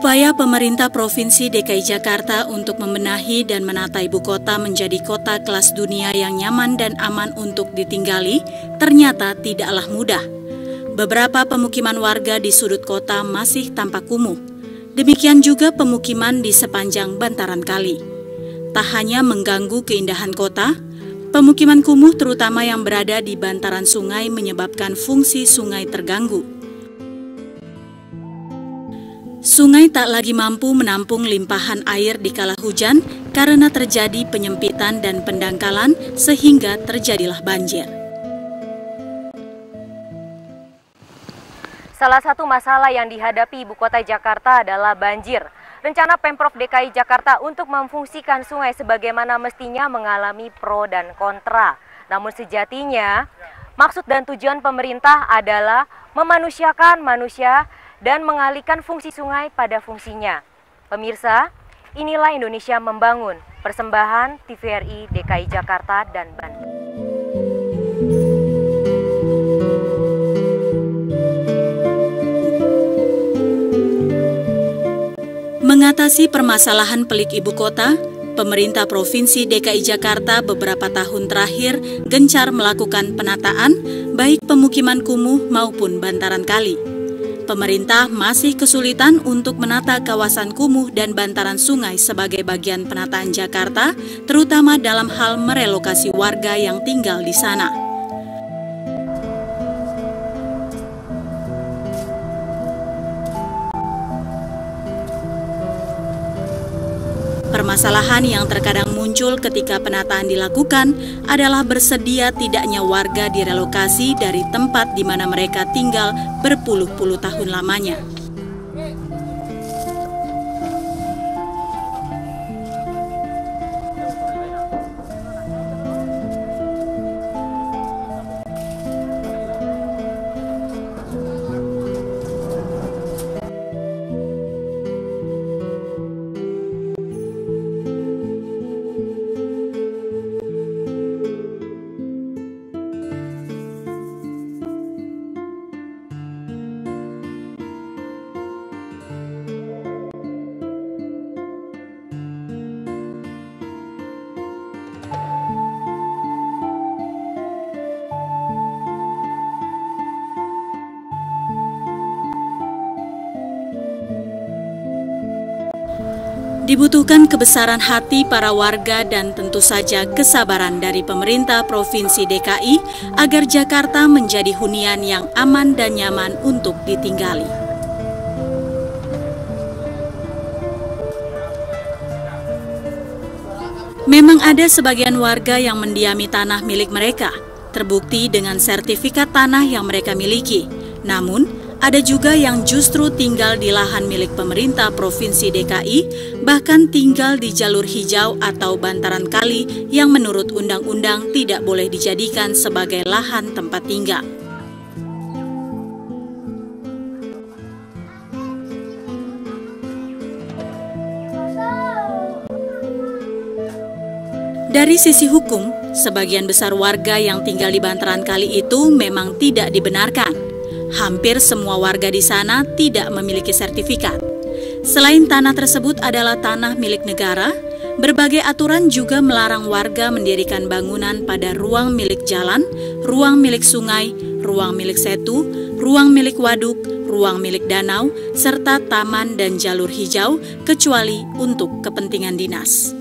Upaya pemerintah Provinsi DKI Jakarta untuk membenahi dan menata ibu kota menjadi kota kelas dunia yang nyaman dan aman untuk ditinggali ternyata tidaklah mudah. Beberapa pemukiman warga di sudut kota masih tampak kumuh. Demikian juga pemukiman di sepanjang bantaran kali. Tak hanya mengganggu keindahan kota, pemukiman kumuh terutama yang berada di bantaran sungai menyebabkan fungsi sungai terganggu. Sungai tak lagi mampu menampung limpahan air di kala hujan karena terjadi penyempitan dan pendangkalan sehingga terjadilah banjir. Salah satu masalah yang dihadapi ibu kota Jakarta adalah banjir. Rencana Pemprov DKI Jakarta untuk memfungsikan sungai sebagaimana mestinya mengalami pro dan kontra. Namun sejatinya, maksud dan tujuan pemerintah adalah memanusiakan manusia dan mengalihkan fungsi sungai pada fungsinya. Pemirsa, inilah Indonesia Membangun, persembahan TVRI DKI Jakarta dan Bandung. Mengatasi permasalahan pelik ibu kota, pemerintah Provinsi DKI Jakarta beberapa tahun terakhir gencar melakukan penataan baik pemukiman kumuh maupun bantaran kali. Pemerintah masih kesulitan untuk menata kawasan kumuh dan bantaran sungai sebagai bagian penataan Jakarta, terutama dalam hal merelokasi warga yang tinggal di sana. Permasalahan yang terkadang muncul ketika penataan dilakukan adalah bersedia tidaknya warga direlokasi dari tempat di mana mereka tinggal berpuluh-puluh tahun lamanya. Dibutuhkan kebesaran hati para warga dan tentu saja kesabaran dari pemerintah Provinsi DKI agar Jakarta menjadi hunian yang aman dan nyaman untuk ditinggali. Memang ada sebagian warga yang mendiami tanah milik mereka, terbukti dengan sertifikat tanah yang mereka miliki. Namun, ada juga yang justru tinggal di lahan milik pemerintah Provinsi DKI, bahkan tinggal di jalur hijau atau bantaran kali yang menurut undang-undang tidak boleh dijadikan sebagai lahan tempat tinggal. Dari sisi hukum, sebagian besar warga yang tinggal di bantaran kali itu memang tidak dibenarkan. Hampir semua warga di sana tidak memiliki sertifikat. Selain tanah tersebut adalah tanah milik negara, berbagai aturan juga melarang warga mendirikan bangunan pada ruang milik jalan, ruang milik sungai, ruang milik setu, ruang milik waduk, ruang milik danau, serta taman dan jalur hijau kecuali untuk kepentingan dinas.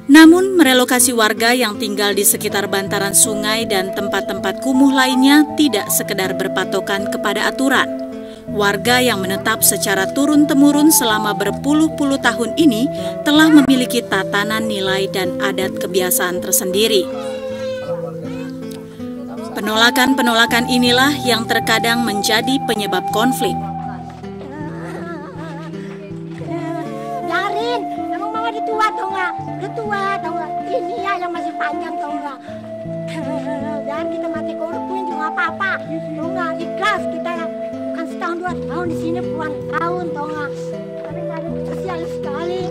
Namun, merelokasi warga yang tinggal di sekitar bantaran sungai dan tempat-tempat kumuh lainnya tidak sekedar berpatokan kepada aturan. Warga yang menetap secara turun-temurun selama berpuluh-puluh tahun ini telah memiliki tatanan nilai dan adat kebiasaan tersendiri. Penolakan-penolakan inilah yang terkadang menjadi penyebab konflik. Tua tau nggak? Udah tua tau nggak? Ini ya yang masih panjang tau nggak? Dan kita mati korupin juga apa-apa, tau nggak? Ikhlas kita ya, bukan setahun 2 tahun di sini puluhan tahun tau nggak? Tapi nggak ada sosial sekali.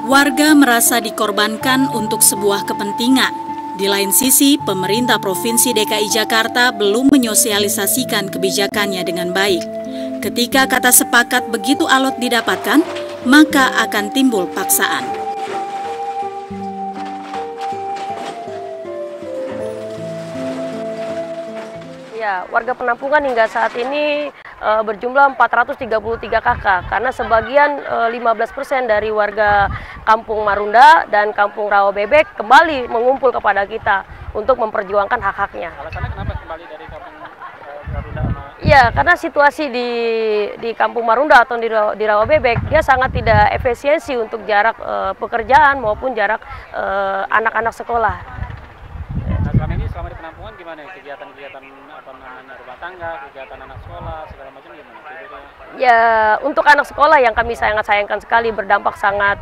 Warga merasa dikorbankan untuk sebuah kepentingan. Di lain sisi, pemerintah Provinsi DKI Jakarta belum menyosialisasikan kebijakannya dengan baik. Ketika kata sepakat begitu alot didapatkan, maka akan timbul paksaan. Ya, warga penampungan hingga saat ini berjumlah 433 kakak, karena sebagian 15% dari warga Kampung Marunda dan Kampung Rawabebek kembali mengumpul kepada kita untuk memperjuangkan hak-haknya. Alasannya kenapa kembali dari Kampung Marunda? Ya, karena situasi di Kampung Marunda atau di Rawabebek, dia sangat tidak efisiensi untuk jarak pekerjaan maupun jarak anak-anak sekolah. Nah, selama ini selama di penampungan gimana kegiatan-kegiatan rumah tangga, kegiatan anak sekolah segala macam gimana? Ya, untuk anak sekolah yang kami sangat sayangkan sekali berdampak sangat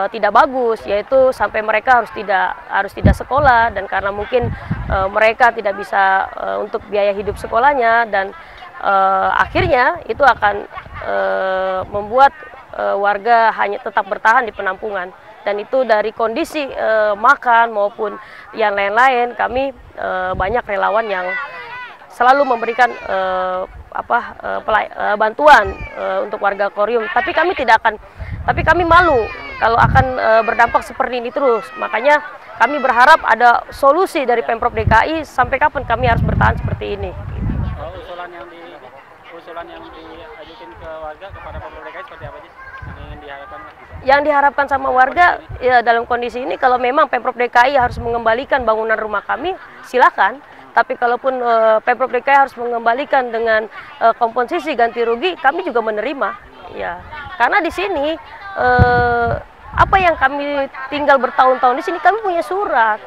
tidak bagus, yaitu sampai mereka harus tidak sekolah, dan karena mungkin mereka tidak bisa untuk biaya hidup sekolahnya, dan akhirnya itu akan membuat warga hanya tetap bertahan di penampungan. Dan itu dari kondisi makan maupun yang lain-lain, kami banyak relawan yang selalu memberikan bantuan untuk warga Korium. Tapi kami malu kalau akan berdampak seperti ini terus. Makanya kami berharap ada solusi dari Pemprov DKI. Sampai kapan kami harus bertahan seperti ini? Usulan yang diajukan ke warga kepada Pemprov DKI seperti apa sih? Yang diharapkan sama warga ya, dalam kondisi ini kalau memang Pemprov DKI harus mengembalikan bangunan rumah kami, silakan. Tapi kalaupun Pemprov DKI harus mengembalikan dengan kompensasi ganti rugi, kami juga menerima. Ya, karena di sini apa yang kami tinggal bertahun-tahun di sini, kami punya surat,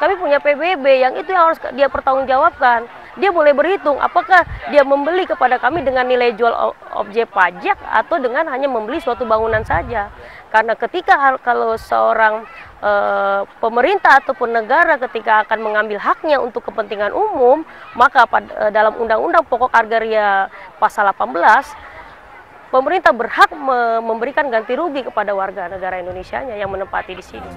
kami punya PBB yang itu yang harus dia pertanggungjawabkan. Dia boleh berhitung apakah dia membeli kepada kami dengan nilai jual objek pajak atau dengan hanya membeli suatu bangunan saja. Karena ketika kalau seorang pemerintah ataupun negara ketika akan mengambil haknya untuk kepentingan umum, maka dalam Undang-Undang Pokok Agraria Pasal 18, pemerintah berhak memberikan ganti rugi kepada warga negara Indonesianya yang menempati di sini.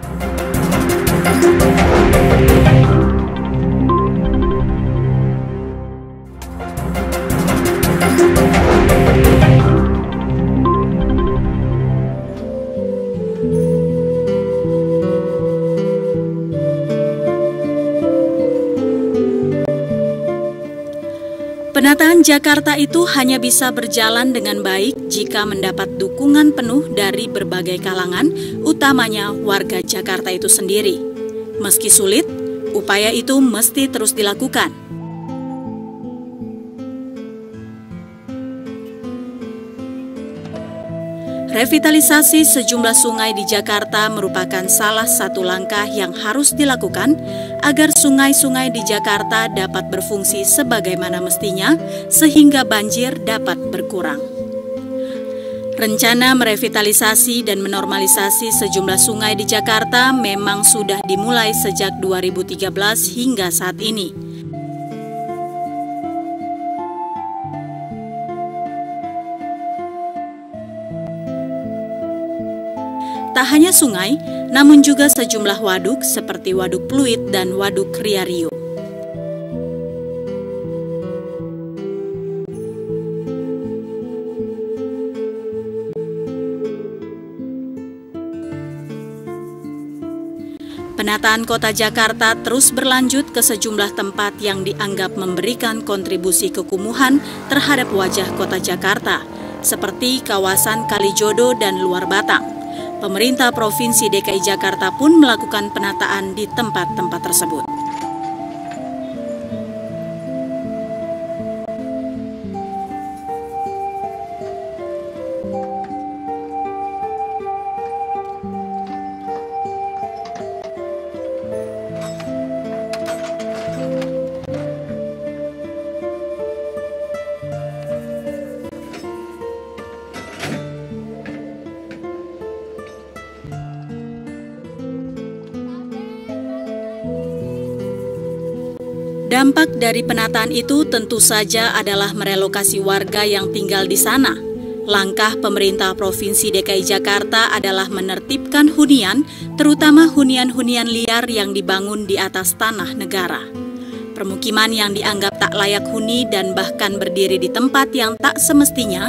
Penataan Jakarta itu hanya bisa berjalan dengan baik jika mendapat dukungan penuh dari berbagai kalangan, utamanya warga Jakarta itu sendiri. Meski sulit, upaya itu mesti terus dilakukan. Revitalisasi sejumlah sungai di Jakarta merupakan salah satu langkah yang harus dilakukan agar sungai-sungai di Jakarta dapat berfungsi sebagaimana mestinya sehingga banjir dapat berkurang. Rencana merevitalisasi dan menormalisasi sejumlah sungai di Jakarta memang sudah dimulai sejak 2013 hingga saat ini. Tak hanya sungai, namun juga sejumlah waduk seperti Waduk Pluit dan Waduk Riario. Penataan kota Jakarta terus berlanjut ke sejumlah tempat yang dianggap memberikan kontribusi kekumuhan terhadap wajah kota Jakarta, seperti kawasan Kalijodo dan Luar Batang. Pemerintah Provinsi DKI Jakarta pun melakukan penataan di tempat-tempat tersebut. Dampak dari penataan itu tentu saja adalah merelokasi warga yang tinggal di sana. Langkah pemerintah Provinsi DKI Jakarta adalah menertibkan hunian, terutama hunian-hunian liar yang dibangun di atas tanah negara. Permukiman yang dianggap tak layak huni dan bahkan berdiri di tempat yang tak semestinya,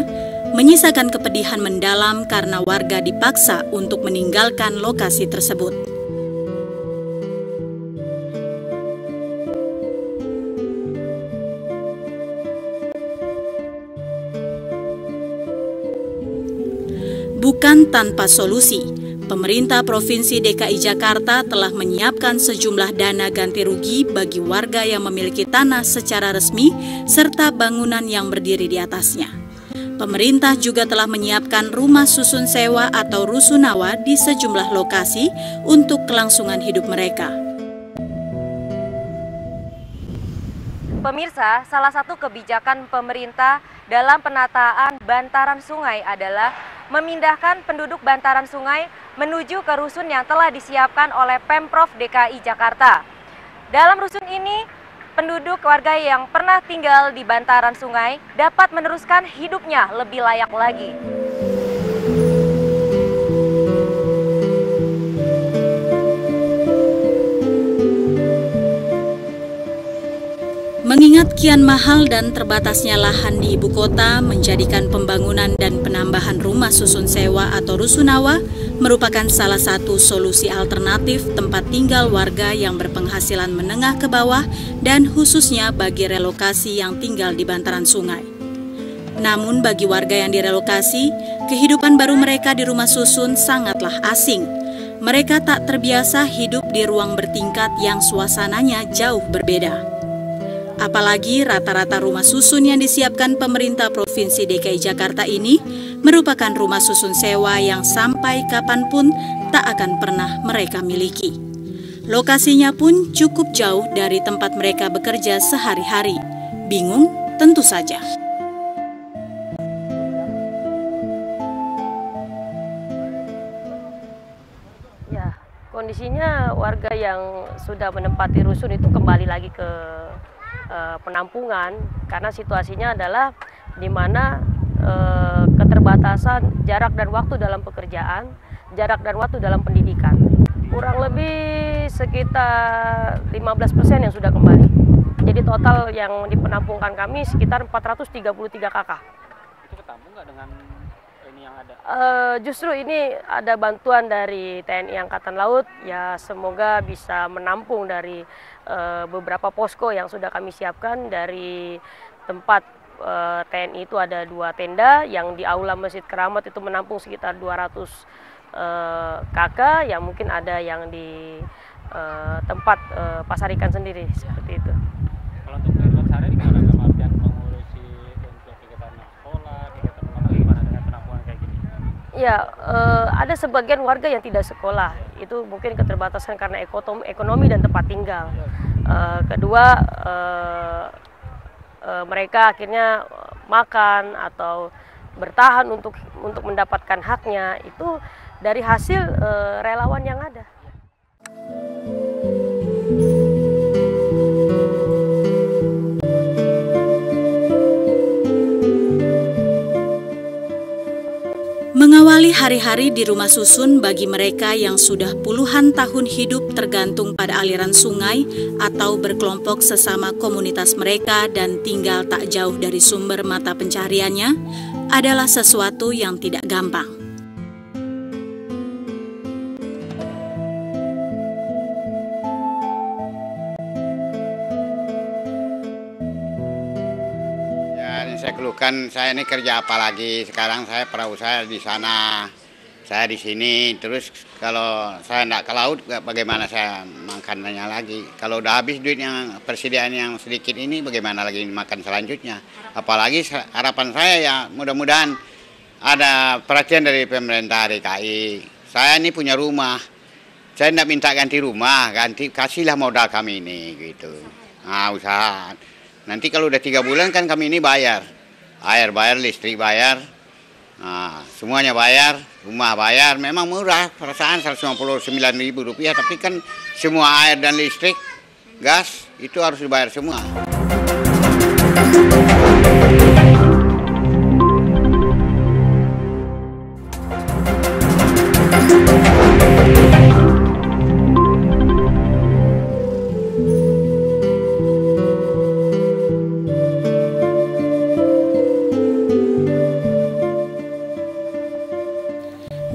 menyisakan kepedihan mendalam karena warga dipaksa untuk meninggalkan lokasi tersebut. Bukan tanpa solusi, pemerintah Provinsi DKI Jakarta telah menyiapkan sejumlah dana ganti rugi bagi warga yang memiliki tanah secara resmi serta bangunan yang berdiri di atasnya. Pemerintah juga telah menyiapkan rumah susun sewa atau rusunawa di sejumlah lokasi untuk kelangsungan hidup mereka. Pemirsa, salah satu kebijakan pemerintah dalam penataan bantaran sungai adalah memindahkan penduduk bantaran sungai menuju ke rusun yang telah disiapkan oleh Pemprov DKI Jakarta. Dalam rusun ini, penduduk warga yang pernah tinggal di bantaran sungai dapat meneruskan hidupnya lebih layak lagi. Mengingat kian mahal dan terbatasnya lahan di ibu kota, menjadikan pembangunan dan penambahan rumah susun sewa atau rusunawa merupakan salah satu solusi alternatif tempat tinggal warga yang berpenghasilan menengah ke bawah dan khususnya bagi relokasi yang tinggal di bantaran sungai. Namun bagi warga yang direlokasi, kehidupan baru mereka di rumah susun sangatlah asing. Mereka tak terbiasa hidup di ruang bertingkat yang suasananya jauh berbeda. Apalagi rata-rata rumah susun yang disiapkan pemerintah Provinsi DKI Jakarta ini merupakan rumah susun sewa yang sampai kapanpun tak akan pernah mereka miliki. Lokasinya pun cukup jauh dari tempat mereka bekerja sehari-hari. Bingung? Tentu saja. Ya, kondisinya warga yang sudah menempati rusun itu kembali lagi ke penampungan karena situasinya adalah di mana keterbatasan jarak dan waktu dalam pekerjaan, jarak dan waktu dalam pendidikan. Kurang lebih sekitar 15% yang sudah kembali. Jadi total yang dipenampungkan kami sekitar 433 kakak. Itu ketemu nggak dengan ini yang ada? Justru ini ada bantuan dari TNI Angkatan Laut, ya semoga bisa menampung dari beberapa posko yang sudah kami siapkan. Dari tempat TNI itu ada 2 tenda, yang di Aula Masjid Keramat itu menampung sekitar 200 kakak, yang mungkin ada yang di tempat pasar ikan sendiri, seperti itu. Kalau untuk kehidupan sehari gimana? Dalam artian mengurusi untuk kegiatan sekolah, kegiatan rumah, gimana dengan penampungan kayak gini? Ya, ada sebagian warga yang tidak sekolah, itu mungkin keterbatasan karena ekonomi dan tempat tinggal. Kedua, mereka akhirnya makan atau bertahan untuk mendapatkan haknya itu dari hasil relawan yang ada. Mengawali hari-hari di rumah susun bagi mereka yang sudah puluhan tahun hidup tergantung pada aliran sungai atau berkelompok sesama komunitas mereka dan tinggal tak jauh dari sumber mata pencahariannya adalah sesuatu yang tidak gampang. Saya keluhkan, saya ini kerja apa lagi? Sekarang saya perahu saya di sana, saya di sini. Terus kalau saya tidak ke laut, bagaimana saya makanannya lagi? Kalau udah habis duit yang persediaan yang sedikit ini, bagaimana lagi makan selanjutnya? Apalagi harapan saya ya mudah-mudahan ada perhatian dari pemerintah DKI. Saya ini punya rumah, saya tidak minta ganti rumah, kasihlah modal kami ini gitu. Nah usaha. Nanti kalau udah 3 bulan kan kami ini bayar. Air bayar, listrik bayar, nah, semuanya bayar, rumah bayar. Memang murah, perasaan Rp159.000, tapi kan semua air dan listrik, gas, itu harus dibayar semua.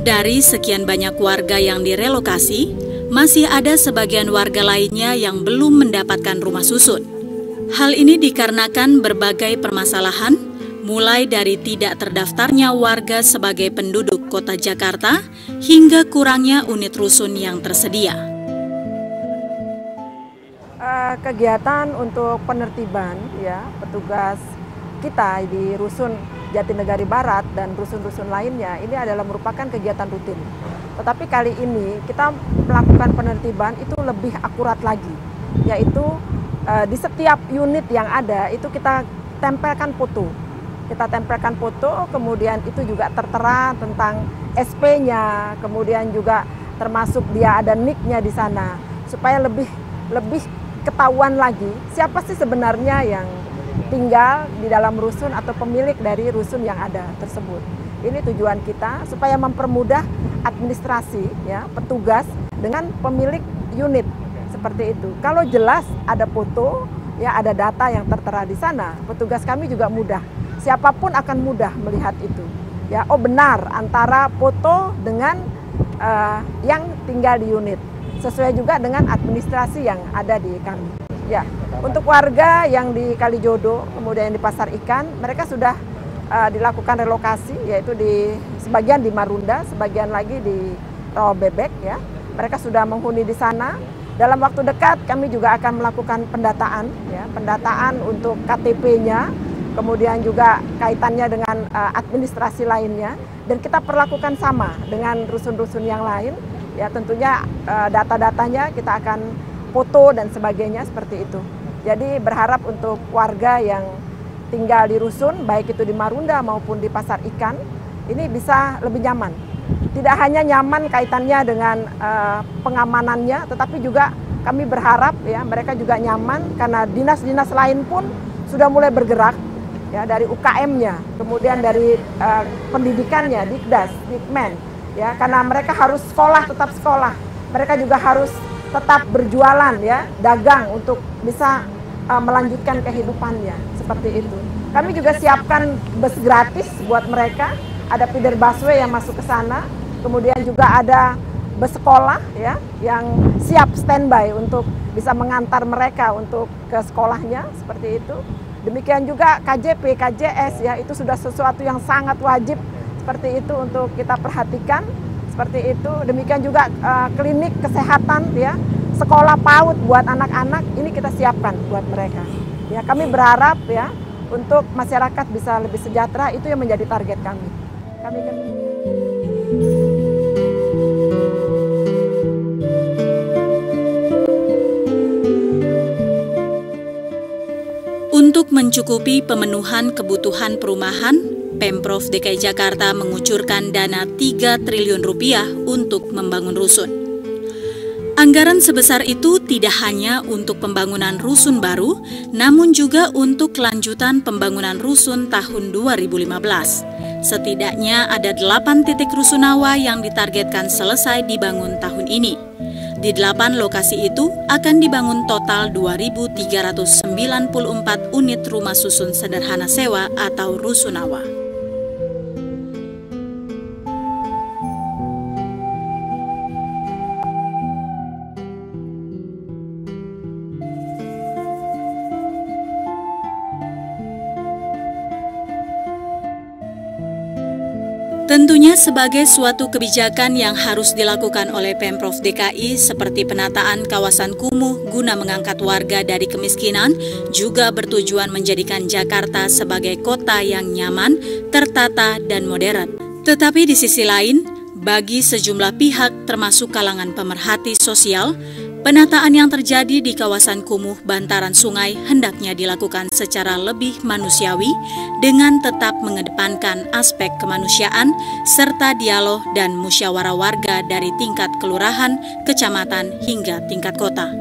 Dari sekian banyak warga yang direlokasi, masih ada sebagian warga lainnya yang belum mendapatkan rumah susun. Hal ini dikarenakan berbagai permasalahan, mulai dari tidak terdaftarnya warga sebagai penduduk kota Jakarta, hingga kurangnya unit rusun yang tersedia. Kegiatan untuk penertiban ya petugas kita di Rusun Jatinegara Barat dan rusun-rusun lainnya ini adalah merupakan kegiatan rutin. Tetapi kali ini kita melakukan penertiban itu lebih akurat lagi, yaitu di setiap unit yang ada itu kita tempelkan foto. Kita tempelkan foto, kemudian itu juga tertera tentang SP-nya, kemudian juga termasuk dia ada NIK-nya di sana, supaya lebih ketahuan lagi siapa sih sebenarnya yang tinggal di dalam rusun atau pemilik dari rusun yang ada tersebut. Ini tujuan kita supaya mempermudah administrasi ya petugas dengan pemilik unit seperti itu. Kalau jelas ada foto ya ada data yang tertera di sana, petugas kami juga mudah. Siapapun akan mudah melihat itu. Ya, oh benar antara foto dengan yang tinggal di unit. Sesuai juga dengan administrasi yang ada di kami. Ya, untuk warga yang di Kalijodo, kemudian di Pasar Ikan, mereka sudah dilakukan relokasi, yaitu di sebagian di Marunda, sebagian lagi di Rawabebek. Ya, mereka sudah menghuni di sana. Dalam waktu dekat kami juga akan melakukan pendataan, ya, pendataan untuk KTP-nya, kemudian juga kaitannya dengan administrasi lainnya, dan kita perlakukan sama dengan rusun-rusun yang lain. Ya, tentunya data-datanya kita akan foto dan sebagainya seperti itu. Jadi berharap untuk warga yang tinggal di rusun, baik itu di Marunda maupun di Pasar Ikan, ini bisa lebih nyaman. Tidak hanya nyaman kaitannya dengan pengamanannya, tetapi juga kami berharap ya mereka juga nyaman karena dinas-dinas lain pun sudah mulai bergerak ya dari UKM-nya, kemudian dari pendidikannya, Dikdas, Dikmen, ya karena mereka harus sekolah tetap sekolah, mereka juga harus tetap berjualan ya, dagang untuk bisa melanjutkan kehidupannya seperti itu. Kami juga siapkan bus gratis buat mereka, ada feeder busway yang masuk ke sana, kemudian juga ada bus sekolah ya yang siap standby untuk bisa mengantar mereka untuk ke sekolahnya seperti itu. Demikian juga KJP, KJS ya itu sudah sesuatu yang sangat wajib seperti itu untuk kita perhatikan. Seperti itu, demikian juga klinik kesehatan ya, sekolah PAUD buat anak-anak ini kita siapkan buat mereka. Ya, kami berharap ya untuk masyarakat bisa lebih sejahtera, itu yang menjadi target kami. Untuk mencukupi pemenuhan kebutuhan perumahan, Pemprov DKI Jakarta mengucurkan dana 3 triliun rupiah untuk membangun rusun. Anggaran sebesar itu tidak hanya untuk pembangunan rusun baru, namun juga untuk kelanjutan pembangunan rusun tahun 2015. Setidaknya ada 8 titik rusunawa yang ditargetkan selesai dibangun tahun ini. Di 8 lokasi itu akan dibangun total 2.394 unit rumah susun sederhana sewa atau rusunawa. Tentunya sebagai suatu kebijakan yang harus dilakukan oleh Pemprov DKI seperti penataan kawasan kumuh guna mengangkat warga dari kemiskinan juga bertujuan menjadikan Jakarta sebagai kota yang nyaman, tertata, dan modern. Tetapi di sisi lain, bagi sejumlah pihak termasuk kalangan pemerhati sosial, penataan yang terjadi di kawasan kumuh bantaran sungai hendaknya dilakukan secara lebih manusiawi dengan tetap mengedepankan aspek kemanusiaan serta dialog dan musyawarah warga dari tingkat kelurahan, kecamatan hingga tingkat kota.